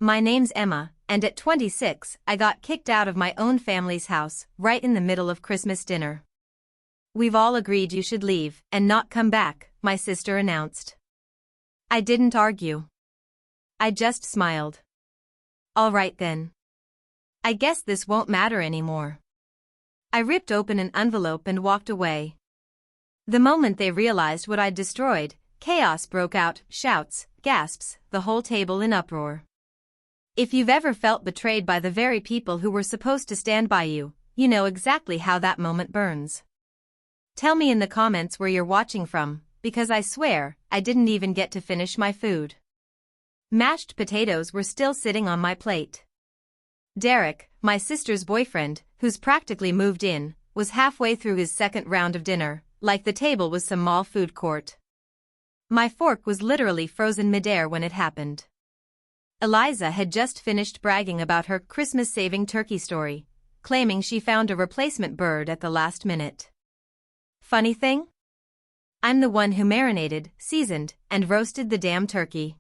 My name's Emma, and at 26, I got kicked out of my own family's house, right in the middle of Christmas dinner. We've all agreed you should leave and not come back, my sister announced. I didn't argue. I just smiled. All right then. I guess this won't matter anymore. I ripped open an envelope and walked away. The moment they realized what I'd destroyed, chaos broke out, shouts, gasps, the whole table in uproar. If you've ever felt betrayed by the very people who were supposed to stand by you, you know exactly how that moment burns. Tell me in the comments where you're watching from, because I swear, I didn't even get to finish my food. Mashed potatoes were still sitting on my plate. Derek, my sister's boyfriend, who's practically moved in, was halfway through his second round of dinner, like the table was some mall food court. My fork was literally frozen midair when it happened. Eliza had just finished bragging about her Christmas-saving turkey story, claiming she found a replacement bird at the last minute. Funny thing? I'm the one who marinated, seasoned, and roasted the damn turkey.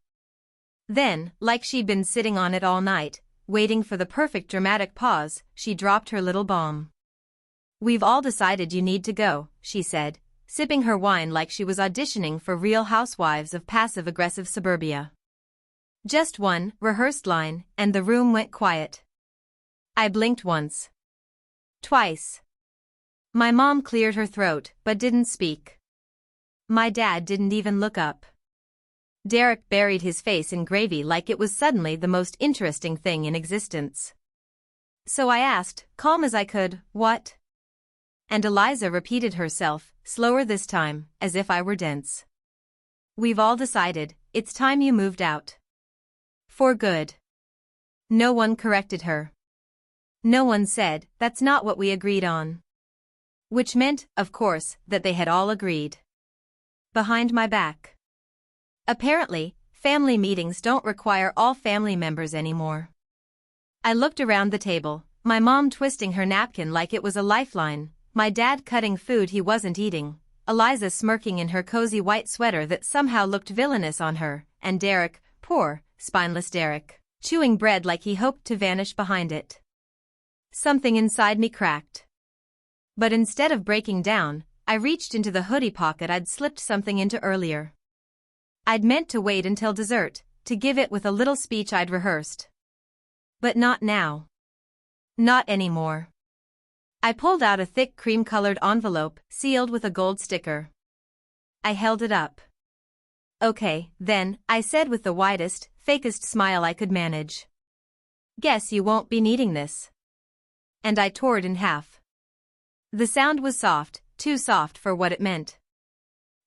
Then, like she'd been sitting on it all night, waiting for the perfect dramatic pause, she dropped her little bomb. We've all decided you need to go, she said, sipping her wine like she was auditioning for Real Housewives of passive-aggressive suburbia. Just one rehearsed line, and the room went quiet. I blinked once. Twice. My mom cleared her throat, but didn't speak. My dad didn't even look up. Derek buried his face in gravy like it was suddenly the most interesting thing in existence. So I asked, calm as I could, what? And Eliza repeated herself, slower this time, as if I were dense. We've all decided, it's time you moved out. For good. No one corrected her. No one said, that's not what we agreed on. Which meant, of course, that they had all agreed. Behind my back. Apparently, family meetings don't require all family members anymore. I looked around the table, my mom twisting her napkin like it was a lifeline, my dad cutting food he wasn't eating, Eliza smirking in her cozy white sweater that somehow looked villainous on her, and Derek, poor, spineless Derek, chewing bread like he hoped to vanish behind it. Something inside me cracked. But instead of breaking down, I reached into the hoodie pocket I'd slipped something into earlier. I'd meant to wait until dessert, to give it with a little speech I'd rehearsed. But not now. Not anymore. I pulled out a thick cream-colored envelope, sealed with a gold sticker. I held it up. Okay, then, I said with the widest, fakest smile I could manage. Guess you won't be needing this. And I tore it in half. The sound was soft, too soft for what it meant.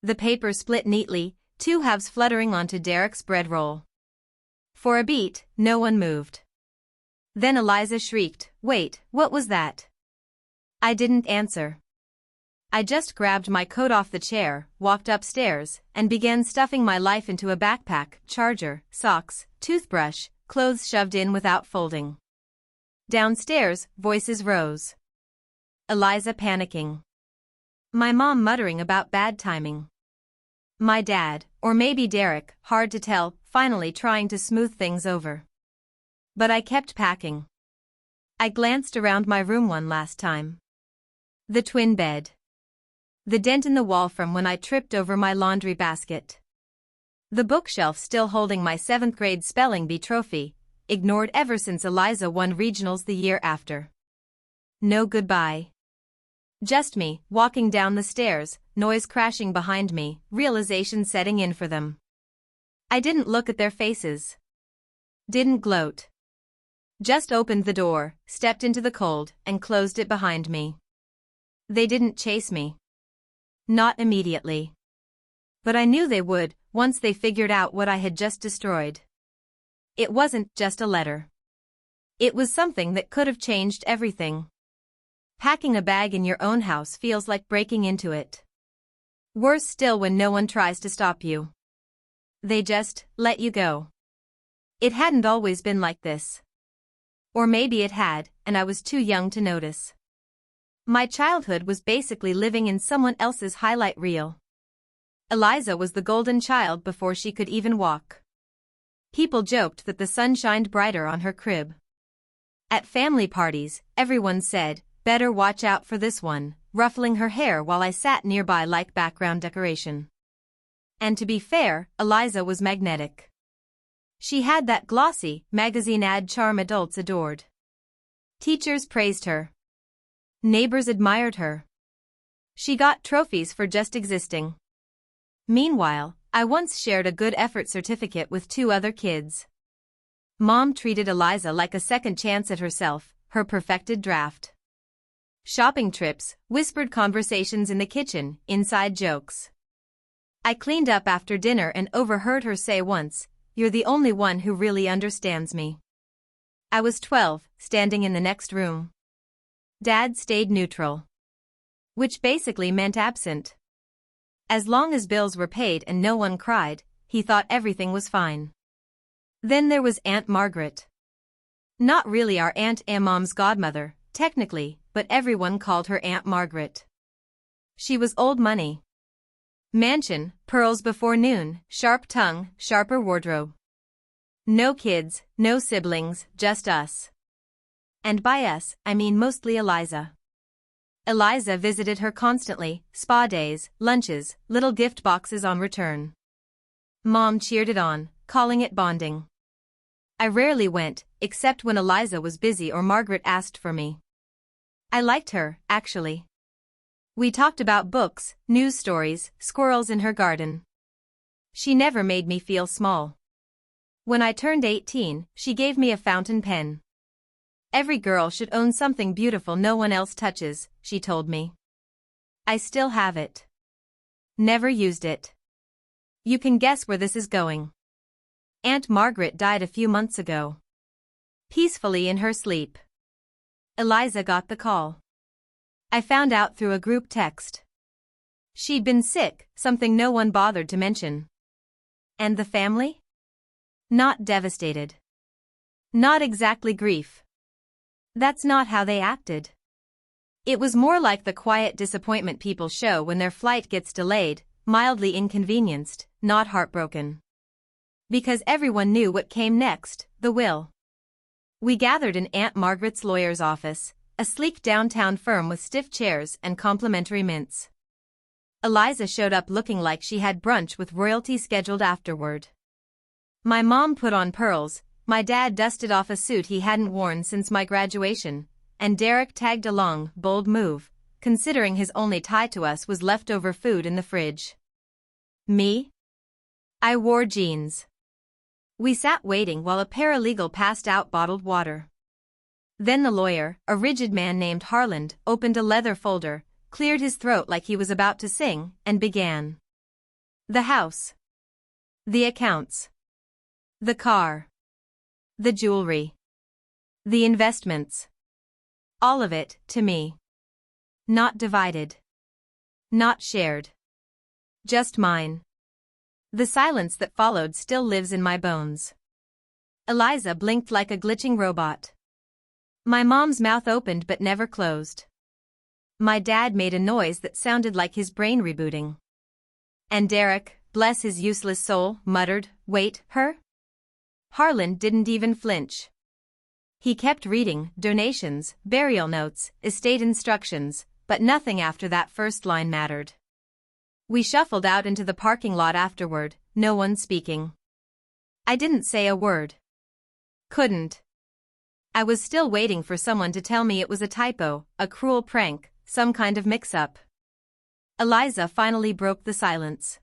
The paper split neatly, two halves fluttering onto Derek's bread roll. For a beat, no one moved. Then Eliza shrieked, wait, what was that? I didn't answer. I just grabbed my coat off the chair, walked upstairs, and began stuffing my life into a backpack, charger, socks, toothbrush, clothes shoved in without folding. Downstairs, voices rose. Eliza panicking. My mom muttering about bad timing. My dad, or maybe Derek, hard to tell, finally trying to smooth things over. But I kept packing. I glanced around my room one last time. The twin bed. The dent in the wall from when I tripped over my laundry basket. The bookshelf still holding my 7th grade spelling bee trophy, ignored ever since Eliza won regionals the year after. No goodbye. Just me, walking down the stairs, noise crashing behind me, realization setting in for them. I didn't look at their faces. Didn't gloat. Just opened the door, stepped into the cold, and closed it behind me. They didn't chase me. Not immediately. But I knew they would, once they figured out what I had just destroyed. It wasn't just a letter. It was something that could have changed everything. Packing a bag in your own house feels like breaking into it. Worse still when no one tries to stop you. They just let you go. It hadn't always been like this. Or maybe it had, and I was too young to notice. My childhood was basically living in someone else's highlight reel. Eliza was the golden child before she could even walk. People joked that the sun shined brighter on her crib. At family parties, everyone said, "Better watch out for this one," ruffling her hair while I sat nearby like background decoration. And to be fair, Eliza was magnetic. She had that glossy, magazine ad charm adults adored. Teachers praised her. Neighbors admired her. She got trophies for just existing. Meanwhile, I once shared a good effort certificate with 2 other kids. Mom treated Eliza like a second chance at herself, her perfected draft. Shopping trips, whispered conversations in the kitchen, inside jokes. I cleaned up after dinner and overheard her say once, "You're the only one who really understands me." I was 12, standing in the next room. Dad stayed neutral. Which basically meant absent. As long as bills were paid and no one cried, he thought everything was fine. Then there was Aunt Margaret. Not really our Aunt Mom's godmother, technically, but everyone called her Aunt Margaret. She was old money. Mansion, pearls before noon, sharp tongue, sharper wardrobe. No kids, no siblings, just us. And by us, I mean mostly Eliza. Eliza visited her constantly, spa days, lunches, little gift boxes on return. Mom cheered it on, calling it bonding. I rarely went, except when Eliza was busy or Margaret asked for me. I liked her, actually. We talked about books, news stories, squirrels in her garden. She never made me feel small. When I turned 18, she gave me a fountain pen. "Every girl should own something beautiful no one else touches," she told me. I still have it. Never used it. You can guess where this is going. Aunt Margaret died a few months ago. Peacefully in her sleep. Eliza got the call. I found out through a group text. She'd been sick, something no one bothered to mention. And the family? Not devastated. Not exactly grief. That's not how they acted. It was more like the quiet disappointment people show when their flight gets delayed, mildly inconvenienced, not heartbroken. Because everyone knew what came next, the will. We gathered in Aunt Margaret's lawyer's office, a sleek downtown firm with stiff chairs and complimentary mints. Eliza showed up looking like she had brunch with royalty scheduled afterward. My mom put on pearls, my dad dusted off a suit he hadn't worn since my graduation, and Derek tagged along, bold move, considering his only tie to us was leftover food in the fridge. Me? I wore jeans. We sat waiting while a paralegal passed out bottled water. Then the lawyer, a rigid man named Harland, opened a leather folder, cleared his throat like he was about to sing, and began. The house. The accounts. The car. The jewelry. The investments. All of it, to me. Not divided. Not shared. Just mine. The silence that followed still lives in my bones. Eliza blinked like a glitching robot. My mom's mouth opened but never closed. My dad made a noise that sounded like his brain rebooting. And Derek, bless his useless soul, muttered, "Wait, her?" Harlan didn't even flinch. He kept reading, donations, burial notes, estate instructions, but nothing after that first line mattered. We shuffled out into the parking lot afterward, no one speaking. I didn't say a word. Couldn't. I was still waiting for someone to tell me it was a typo, a cruel prank, some kind of mix-up. Eliza finally broke the silence.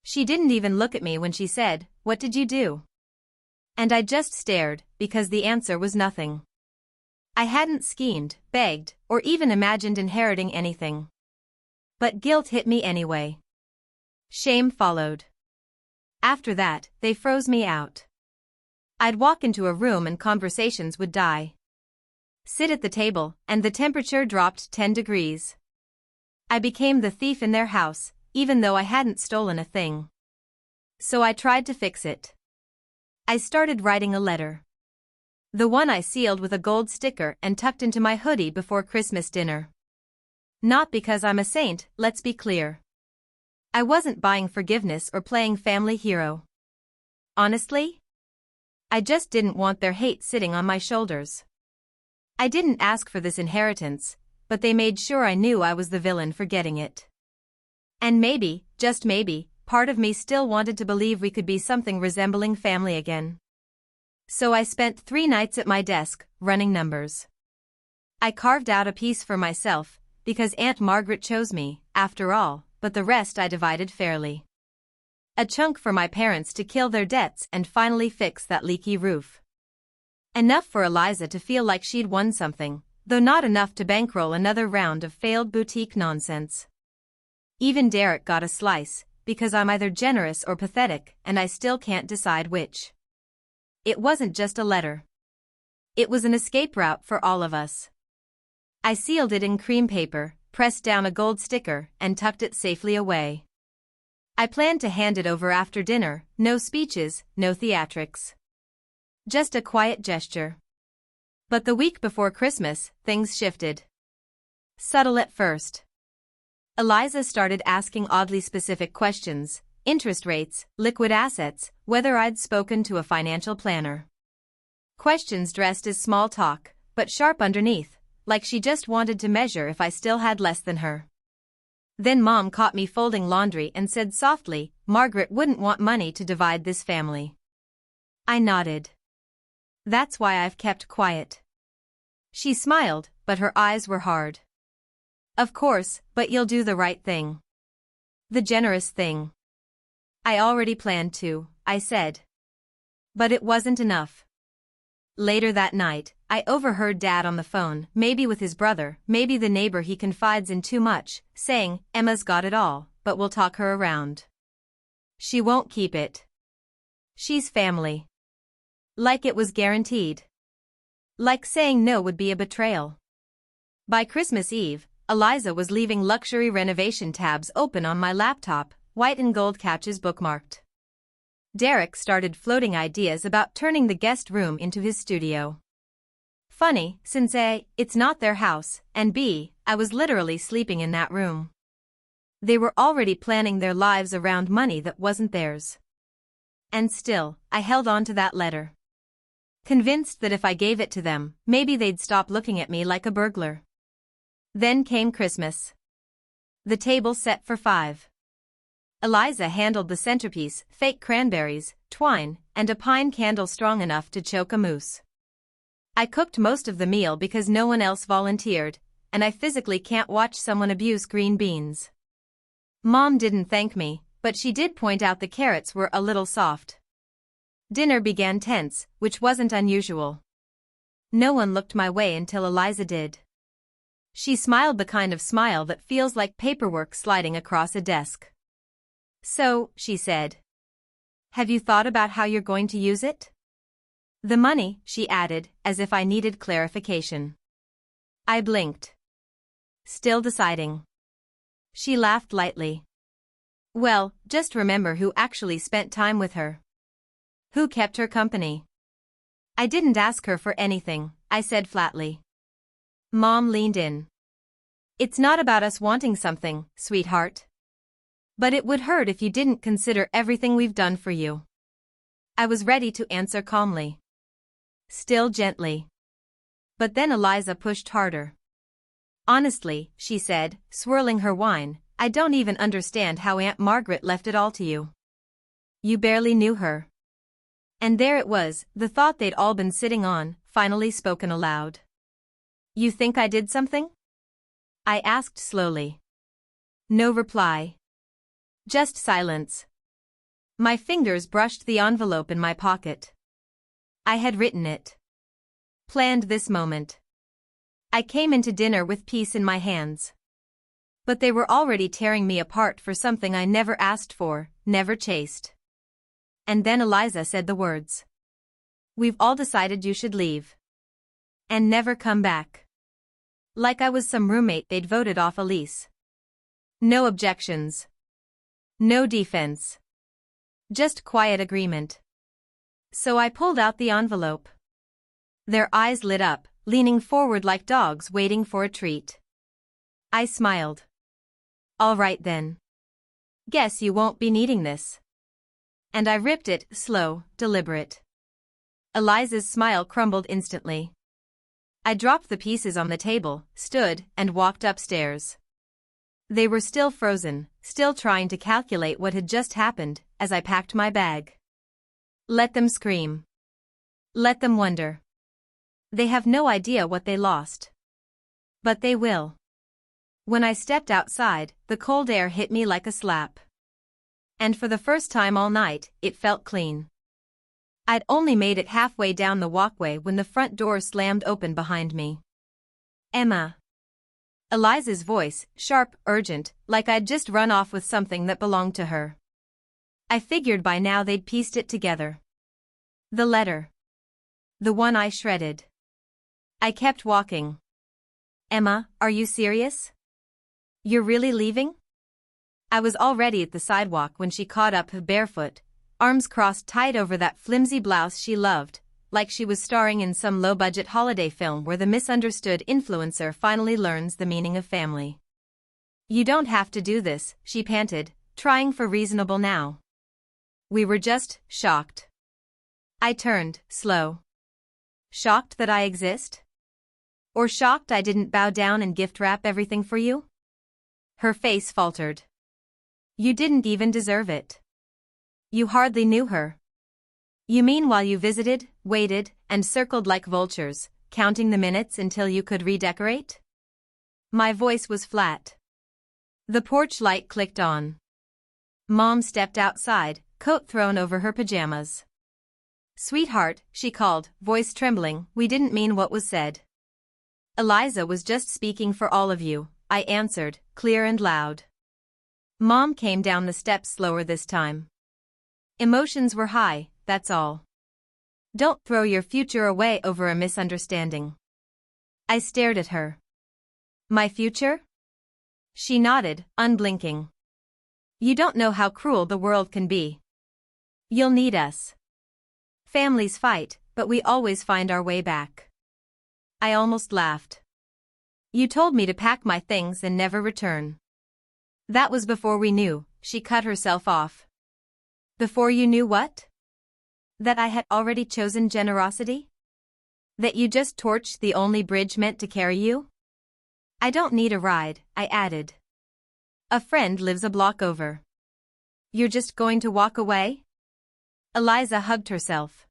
She didn't even look at me when she said, "What did you do?" And I just stared, because the answer was nothing. I hadn't schemed, begged, or even imagined inheriting anything. But guilt hit me anyway. Shame followed. After that, they froze me out. I'd walk into a room and conversations would die. Sit at the table, and the temperature dropped 10 degrees. I became the thief in their house, even though I hadn't stolen a thing. So I tried to fix it. I started writing a letter. The one I sealed with a gold sticker and tucked into my hoodie before Christmas dinner. Not because I'm a saint, let's be clear. I wasn't buying forgiveness or playing family hero. Honestly, I just didn't want their hate sitting on my shoulders. I didn't ask for this inheritance, but they made sure I knew I was the villain for getting it. And maybe, just maybe, part of me still wanted to believe we could be something resembling family again. So I spent 3 nights at my desk, running numbers. I carved out a piece for myself, because Aunt Margaret chose me, after all, but the rest I divided fairly. A chunk for my parents to kill their debts and finally fix that leaky roof. Enough for Eliza to feel like she'd won something, though not enough to bankroll another round of failed boutique nonsense. Even Derek got a slice, because I'm either generous or pathetic, and I still can't decide which. It wasn't just a letter. It was an escape route for all of us. I sealed it in cream paper, pressed down a gold sticker, and tucked it safely away. I planned to hand it over after dinner, no speeches, no theatrics. Just a quiet gesture. But the week before Christmas, things shifted. Subtle at first. Eliza started asking oddly specific questions: interest rates, liquid assets, whether I'd spoken to a financial planner. Questions dressed as small talk, but sharp underneath, like she just wanted to measure if I still had less than her. Then Mom caught me folding laundry and said softly, "Margaret wouldn't want money to divide this family." I nodded. "That's why I've kept quiet." She smiled, but her eyes were hard. "Of course, but you'll do the right thing. The generous thing." "I already planned to," I said. But it wasn't enough. Later that night, I overheard Dad on the phone, maybe with his brother, maybe the neighbor he confides in too much, saying, "Emma's got it all, but we'll talk her around. She won't keep it. She's family." Like it was guaranteed. Like saying no would be a betrayal. By Christmas Eve, Eliza was leaving luxury renovation tabs open on my laptop, white and gold couches bookmarked. Derek started floating ideas about turning the guest room into his studio. Funny, since A, it's not their house, and B, I was literally sleeping in that room. They were already planning their lives around money that wasn't theirs. And still, I held on to that letter. Convinced that if I gave it to them, maybe they'd stop looking at me like a burglar. Then came Christmas. The table set for 5. Eliza handled the centerpiece, fake cranberries, twine, and a pine candle strong enough to choke a moose. I cooked most of the meal because no one else volunteered, and I physically can't watch someone abuse green beans. Mom didn't thank me, but she did point out the carrots were a little soft. Dinner began tense, which wasn't unusual. No one looked my way until Eliza did. She smiled the kind of smile that feels like paperwork sliding across a desk. "So," she said, "have you thought about how you're going to use it?" "The money," she added, as if I needed clarification. I blinked. Still deciding. She laughed lightly. "Well, just remember who actually spent time with her. Who kept her company." "I didn't ask her for anything," I said flatly. Mom leaned in. "It's not about us wanting something, sweetheart. But it would hurt if you didn't consider everything we've done for you." I was ready to answer calmly. Still gently. But then Eliza pushed harder. "Honestly," she said, swirling her wine, "I don't even understand how Aunt Margaret left it all to you. You barely knew her." And there it was, the thought they'd all been sitting on, finally spoken aloud. "You think I did something?" I asked slowly. No reply. Just silence. My fingers brushed the envelope in my pocket. I had written it. Planned this moment. I came into dinner with peace in my hands. But they were already tearing me apart for something I never asked for, never chased. And then Eliza said the words. "We've all decided you should leave. And never come back." Like I was some roommate they'd voted off a lease. No objections. No defense. Just quiet agreement. So I pulled out the envelope. Their eyes lit up, leaning forward like dogs waiting for a treat. I smiled. "All right then. Guess you won't be needing this." And I ripped it, slow, deliberate. Eliza's smile crumbled instantly. I dropped the pieces on the table, stood, and walked upstairs. They were still frozen, still trying to calculate what had just happened, as I packed my bag. Let them scream. Let them wonder. They have no idea what they lost. But they will. When I stepped outside, the cold air hit me like a slap. And for the first time all night, it felt clean. I'd only made it halfway down the walkway when the front door slammed open behind me. Emma. Eliza's voice, sharp, urgent, like I'd just run off with something that belonged to her. I figured by now they'd pieced it together. The letter. The one I shredded. I kept walking. Emma, are you serious? You're really leaving? I was already at the sidewalk when she caught up barefoot, arms crossed tight over that flimsy blouse she loved, like she was starring in some low-budget holiday film where the misunderstood influencer finally learns the meaning of family. You don't have to do this, she panted, trying for reasonable now. We were just shocked. I turned, slow. Shocked that I exist? Or shocked I didn't bow down and gift wrap everything for you? Her face faltered. You didn't even deserve it. You hardly knew her. You mean while you visited, waited, and circled like vultures, counting the minutes until you could redecorate? My voice was flat. The porch light clicked on. Mom stepped outside, coat thrown over her pajamas. Sweetheart, she called, voice trembling, we didn't mean what was said. Eliza was just speaking for all of you, I answered, clear and loud. Mom came down the steps slower this time. Emotions were high, that's all. Don't throw your future away over a misunderstanding. I stared at her. My future? She nodded, unblinking. You don't know how cruel the world can be. You'll need us. Families fight, but we always find our way back. I almost laughed. You told me to pack my things and never return. That was before we knew, she cut herself off. Before you knew what? That I had already chosen generosity? That you just torched the only bridge meant to carry you? I don't need a ride, I added. A friend lives a block over. You're just going to walk away? Eliza hugged herself.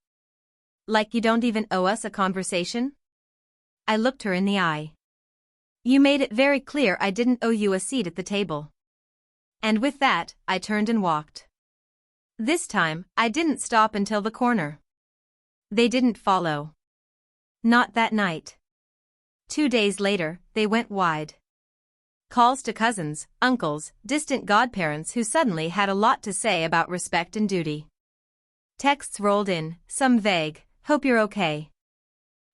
Like you don't even owe us a conversation? I looked her in the eye. You made it very clear I didn't owe you a seat at the table. And with that, I turned and walked. This time, I didn't stop until the corner. They didn't follow. Not that night. 2 days later, they went wide. Calls to cousins, uncles, distant godparents who suddenly had a lot to say about respect and duty. Texts rolled in, some vague, hope you're okay.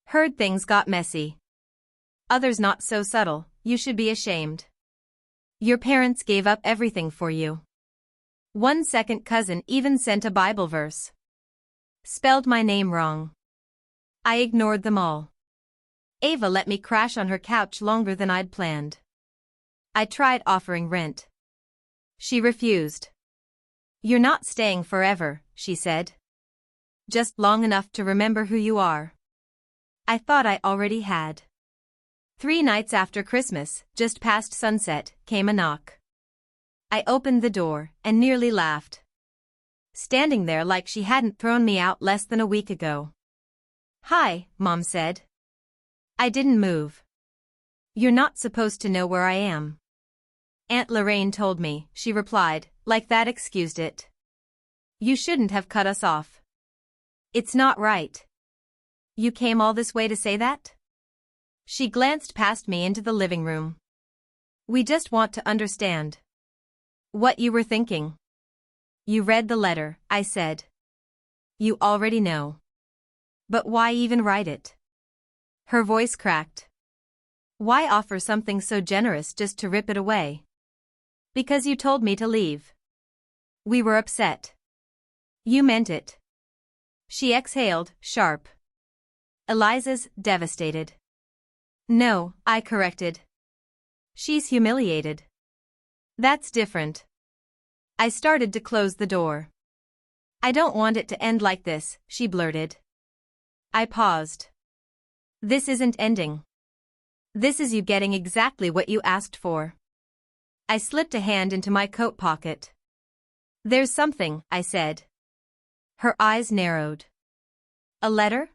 Heard things got messy. Others not so subtle, you should be ashamed. Your parents gave up everything for you. One second cousin even sent a Bible verse. Spelled my name wrong. I ignored them all. Ava let me crash on her couch longer than I'd planned. I tried offering rent. She refused. You're not staying forever, she said. Just long enough to remember who you are. I thought I already had. 3 nights after Christmas, just past sunset, came a knock. I opened the door, and nearly laughed. Standing there like she hadn't thrown me out less than a week ago. Hi, Mom said. I didn't move. You're not supposed to know where I am. Aunt Lorraine told me, she replied, like that excused it. You shouldn't have cut us off. It's not right. You came all this way to say that? She glanced past me into the living room. We just want to understand what you were thinking. You read the letter, I said. You already know. But why even write it? Her voice cracked. Why offer something so generous just to rip it away? Because you told me to leave. We were upset. You meant it. She exhaled, sharp. Eliza's devastated. No, I corrected. She's humiliated. That's different. I started to close the door. I don't want it to end like this, she blurted. I paused. This isn't ending. This is you getting exactly what you asked for. I slipped a hand into my coat pocket. There's something, I said. Her eyes narrowed. A letter?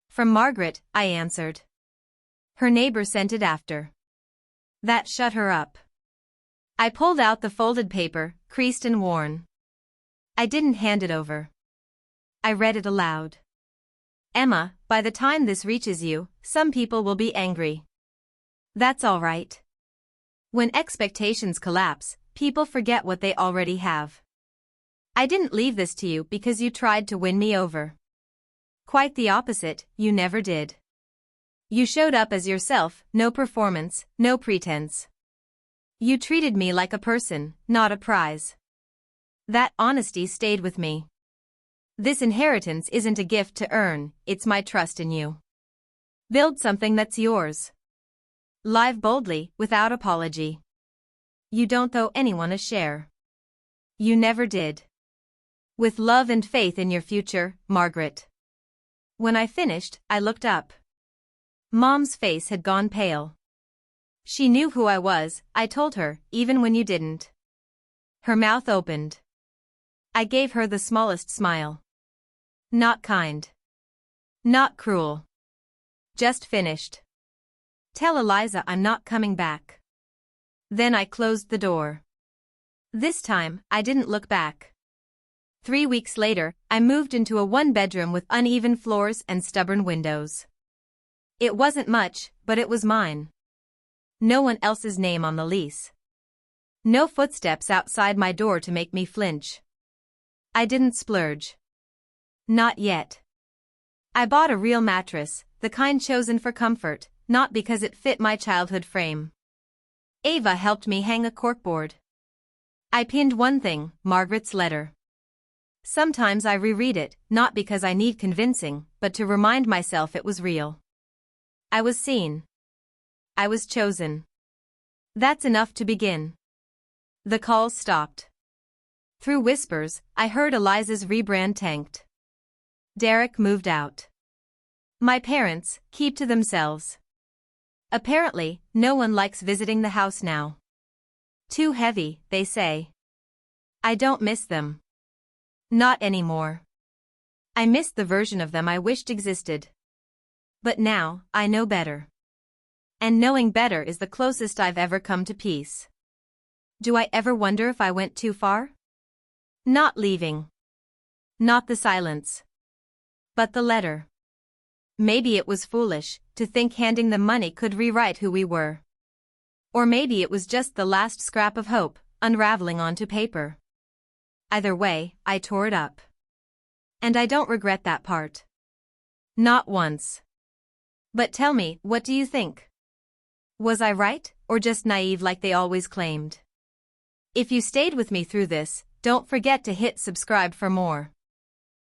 From Margaret, I answered. Her neighbor sent it after. That shut her up. I pulled out the folded paper, creased and worn. I didn't hand it over. I read it aloud. Emma, by the time this reaches you, some people will be angry. That's all right. When expectations collapse, people forget what they already have. I didn't leave this to you because you tried to win me over. Quite the opposite, you never did. You showed up as yourself, no performance, no pretense. You treated me like a person, not a prize. That honesty stayed with me. This inheritance isn't a gift to earn, it's my trust in you. Build something that's yours. Live boldly, without apology. You don't owe anyone a share. You never did. With love and faith in your future, Margaret. When I finished, I looked up. Mom's face had gone pale. She knew who I was, I told her, even when you didn't. Her mouth opened. I gave her the smallest smile. Not kind. Not cruel. Just finished. Tell Eliza I'm not coming back. Then I closed the door. This time, I didn't look back. 3 weeks later, I moved into a one-bedroom with uneven floors and stubborn windows. It wasn't much, but it was mine. No one else's name on the lease. No footsteps outside my door to make me flinch. I didn't splurge. Not yet. I bought a real mattress, the kind chosen for comfort, not because it fit my childhood frame. Ava helped me hang a corkboard. I pinned one thing, Margaret's letter. Sometimes I reread it, not because I need convincing, but to remind myself it was real. I was seen. I was chosen. That's enough to begin. The calls stopped. Through whispers, I heard Eliza's rebrand tanked. Derek moved out. My parents keep to themselves. Apparently, no one likes visiting the house now. Too heavy, they say. I don't miss them. Not anymore. I miss the version of them I wished existed. But now, I know better. And knowing better is the closest I've ever come to peace. Do I ever wonder if I went too far? Not leaving. Not the silence. But the letter. Maybe it was foolish to think handing them money could rewrite who we were. Or maybe it was just the last scrap of hope, unraveling onto paper. Either way, I tore it up. And I don't regret that part. Not once. But tell me, what do you think? Was I right, or just naive like they always claimed? If you stayed with me through this, don't forget to hit subscribe for more.